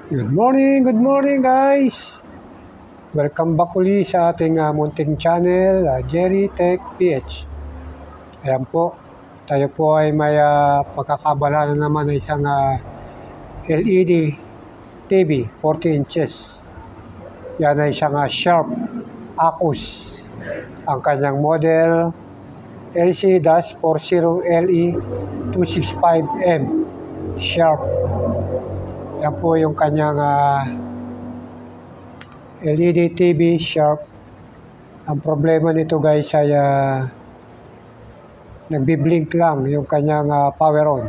Good morning guys! Welcome back uli sa ating munting channel, Jerry Tech PH. Ayan po, tayo po ay may pagkakabala na naman ng isang LED TV, 40 inches. Yan ay isang Sharp Acus. Ang kanyang model LC-40LE265M Sharp. Yan po yung kanyang LED TV Sharp. Ang problema nito guys ay nagbi-blink lang yung kanyang power on.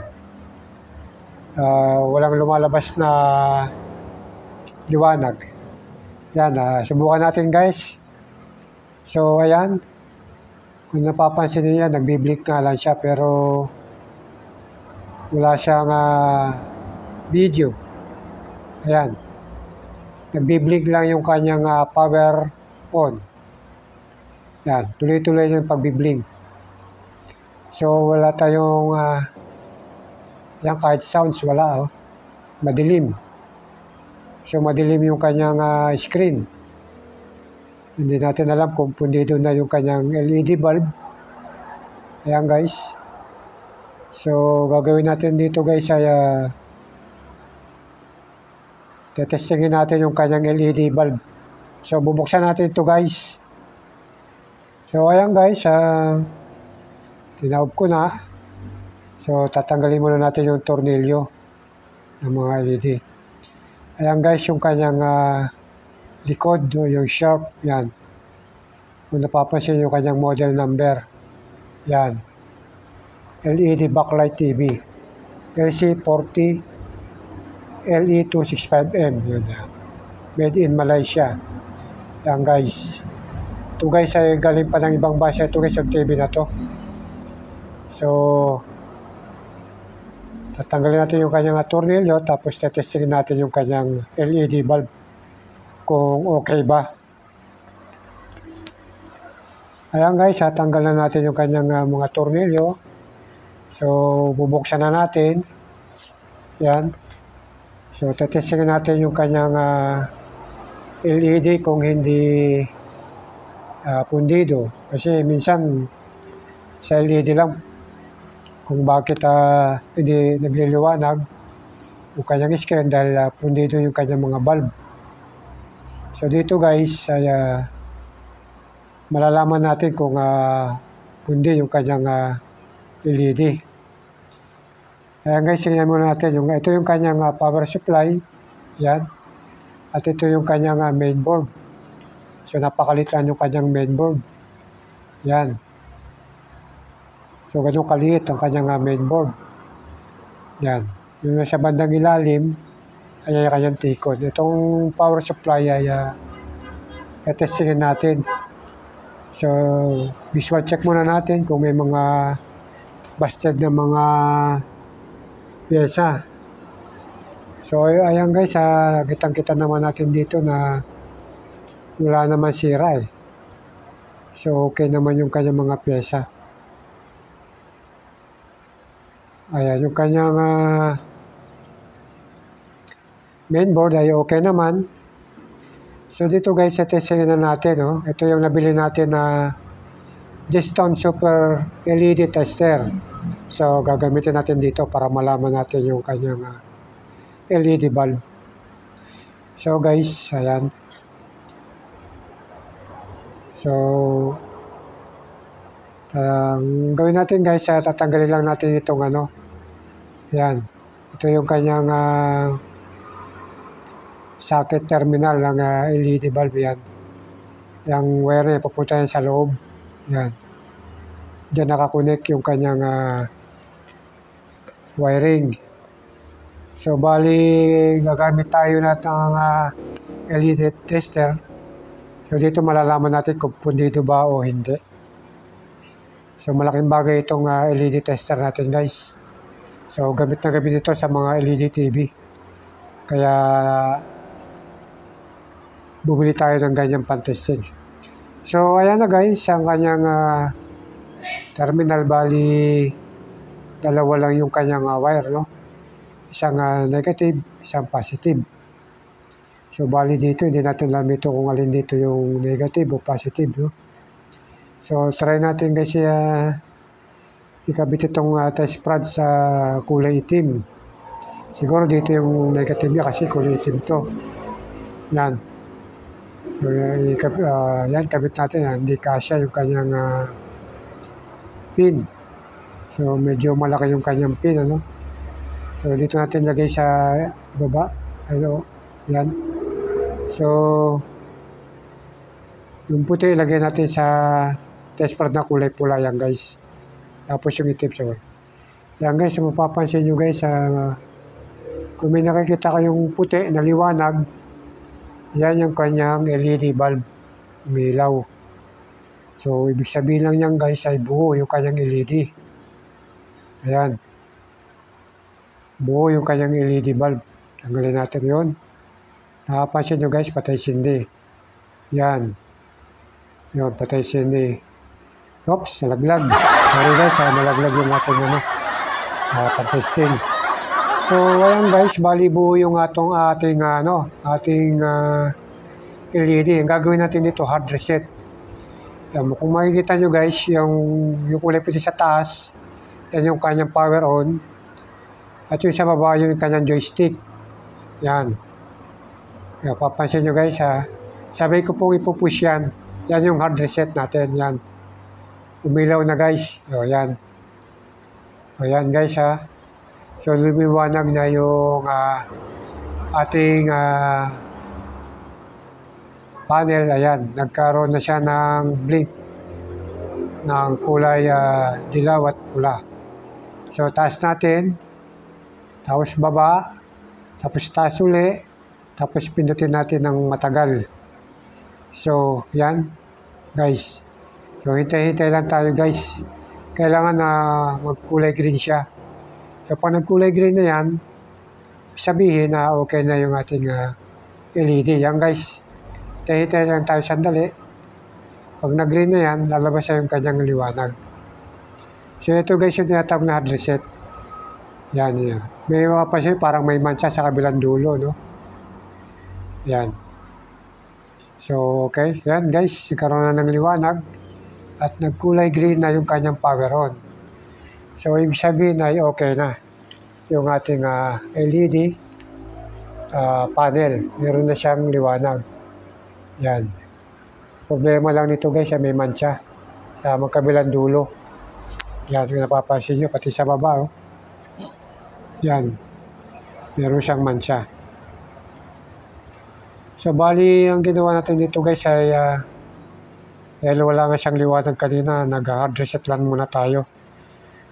Walang lumalabas na liwanag. Yan, subukan natin guys. So ayan, kung napapansin niyo yan, nagbi-blink nga lang siya pero wala siyang video. Ayan. Nagbi-blink lang yung kanyang power on. Yan. Tuloy-tuloy yung pagbi-blink. So, wala tayong yan, kahit sounds, wala. Oh. Madilim. So, madilim yung kanyang screen. Hindi natin alam kung pundido na yung kanyang LED bulb. Ayan, guys. So, gagawin natin dito, guys, ay tetestingin natin yung kanyang LED bulb. So, bubuksan natin ito guys. So, ayan guys. Tinaob ko na. So, tatanggalin muna natin yung tornilyo ng mga LED. Ayan guys, yung kanyang likod, yung Sharp. Yan. Kung napapansin yung kanyang model number. Yan. LED backlight TV. LC40 LE265M. Yun yan. Made in Malaysia. Yan guys. Ito guys ay galing pa ng ibang bansa. Ito guys yung TV na to. So, tatanggalin natin yung kanyang tornilyo tapos tetestingin natin yung kanyang LED bulb kung okay ba. Ayan guys, tanggalan natin yung kanyang mga tornilyo. So, bubuksan na natin. Yan. So, tetestingin natin yung kanyang LED kung hindi pundido. Kasi minsan sa LED lang kung bakit hindi nagliliwanag yung kanyang screen dahil pundido yung kanyang mga bulb. So, dito guys ay malalaman natin kung pundi yung kanyang LED. Ayan guys, tingnan muna natin. Ito yung kanyang power supply. Yan. At ito yung kanyang mainboard. So, napakalit lang yung kanyang mainboard. Yan. So, ganun kaliit ang kanyang mainboard. Yan. Yung sa bandang ilalim, ay kanyang tikod. Itong power supply ay testingin natin. So, visual check muna natin kung may mga busted na mga pyesa. So, ayan guys, kitang-kita naman natin dito na wala naman sira eh. So, okay naman yung kanyang mga pyesa. Ayan, yung kanyang mainboard ay okay naman. So, dito guys, testingin na natin. Oh. Ito yung nabili natin na Diston Super LED tester. So, gagamitin natin dito para malaman natin yung kanyang LED bulb. So, guys, ayan. So, gawin natin guys, tatanggalin lang natin itong ano. Ayan. Ito yung kanyang socket terminal ng LED bulb. Yan. Yung wire niya, papunta yan sa loob. Yan. Diyan nakakonek yung kanyang wiring. So, bali, gagamit tayo na ng LED tester. So, dito malalaman natin kung pundido ba o hindi. So, malaking bagay itong LED tester natin, guys. So, gamit na gamit ito sa mga LED TV. Kaya, bumili tayo ng ganyang pan-testing. So, ayan na guys, ang kanyang terminal. Bali, dalawa lang yung kanyang wire, no? Isang negative, isang positive. So, bali dito, hindi natin alam ito kung alin dito yung negative o positive, no? So, try natin guys ikabit itong test prod sa kulay itim. Siguro dito yung negative niya kasi kulay itim to. Yan. So, yan, kabit natin. Hindi kasya yung kanyang pin. So, medyo malaki yung kanyang pin, ano? So, dito natin lagay sa baba. Ano? Yan. So, yung puti ilagay natin sa test prod na kulay pula yan guys. Tapos yung itim sa yan guys, mapapansin nyo guys, kung may nakikita kayong puti na liwanag, yan yung kanyang LED bulb, umilaw. So, ibig sabihin lang yan guys ay buo yung kanyang LED. Ayan. Buo yung kanyang LED bulb. Tanggalin natin yun. Nakapansin nyo guys, patay sindi. Yan. Yun, patay sindi. Oops, nalaglag. Sorry guys, nalaglag yung ating pag-testing. So, ayan guys, bali buo yung ating LED. Ang gagawin natin dito, hard reset. Yan, kung makikita nyo guys, yung kulay puti sa taas, yan yung kanyang power on. At yung sa baba, yung kanyang joystick. Yan. Yan, papansin nyo guys sabay ko pong ipupush yan. Yan yung hard reset natin. Yan. Umilaw na guys. O yan. O yan guys So lumiwanag na yung ating panel. Ayan. Nagkaroon na siya ng blink ng kulay dilaw at pula. So taas natin. Tapos baba. Tapos taas uli. Tapos pindutin natin ng matagal. So, yan, guys. So, hintay-hintay lang tayo, guys. Kailangan na magkulay green siya. So, pag nagkulay green na yan, sabihin na okay na yung ating LED. Yan, guys. Hintay-hintay lang tayo sandali. Pag nag-green na yan, lalabas na yung kanyang liwanag. So, ito, guys, yung tinatawag na hard reset. Yan, yan. May mga pa siya, parang may mancha sa kabilang dulo, no? Yan. So, okay. Yan guys, nagkaroon na ng liwanag at nagkulay green na yung kanyang power on. So, ibig sabihin ay okay na yung ating LED panel. Meron na siyang liwanag. Yan. Problema lang nito guys, may mancha sa magkabilang dulo. Yan, yung napapansin nyo, pati sa baba. Oh. Yan. Meron siyang mancha. So, bali, ang ginawa natin dito guys ay dahil wala nga siyang liwanag kanina, nag-hard reset lang muna tayo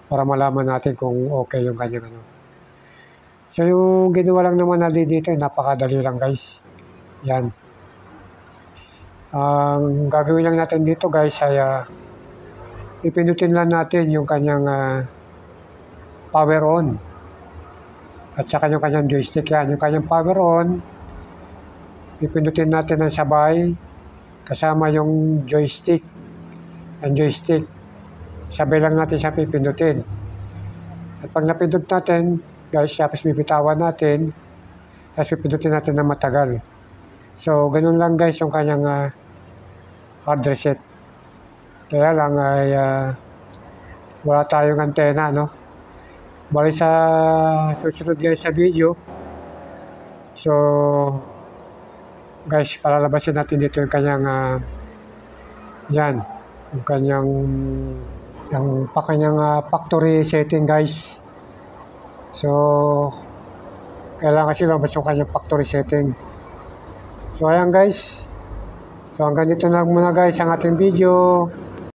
para malaman natin kung okay yung kanyang So, yung ginawa lang naman natin dito ay napakadali lang guys. Yan. Ang gagawin lang natin dito guys ay ipindutin lang natin yung kanyang power on at saka yung kanyang joystick. Yan, yung kanyang power on, ipindutin natin ng sabay kasama yung joystick. Ang joystick, sabay lang natin siya pipindutin. At pag napindut natin, guys, tapos bibitawan natin, tapos pipindutin natin ng matagal. So, ganun lang guys yung kanyang hard reset. Kaya lang ay wala tayong antena, no? Bali sa susunod guys sa video. So, guys, palalabasin natin dito yung kanyang yan, yung kanyang factory setting guys. So, kailangan kasi lumabas yung kanyang factory setting. So, ayan guys. So, hanggang dito na muna guys ang ating video.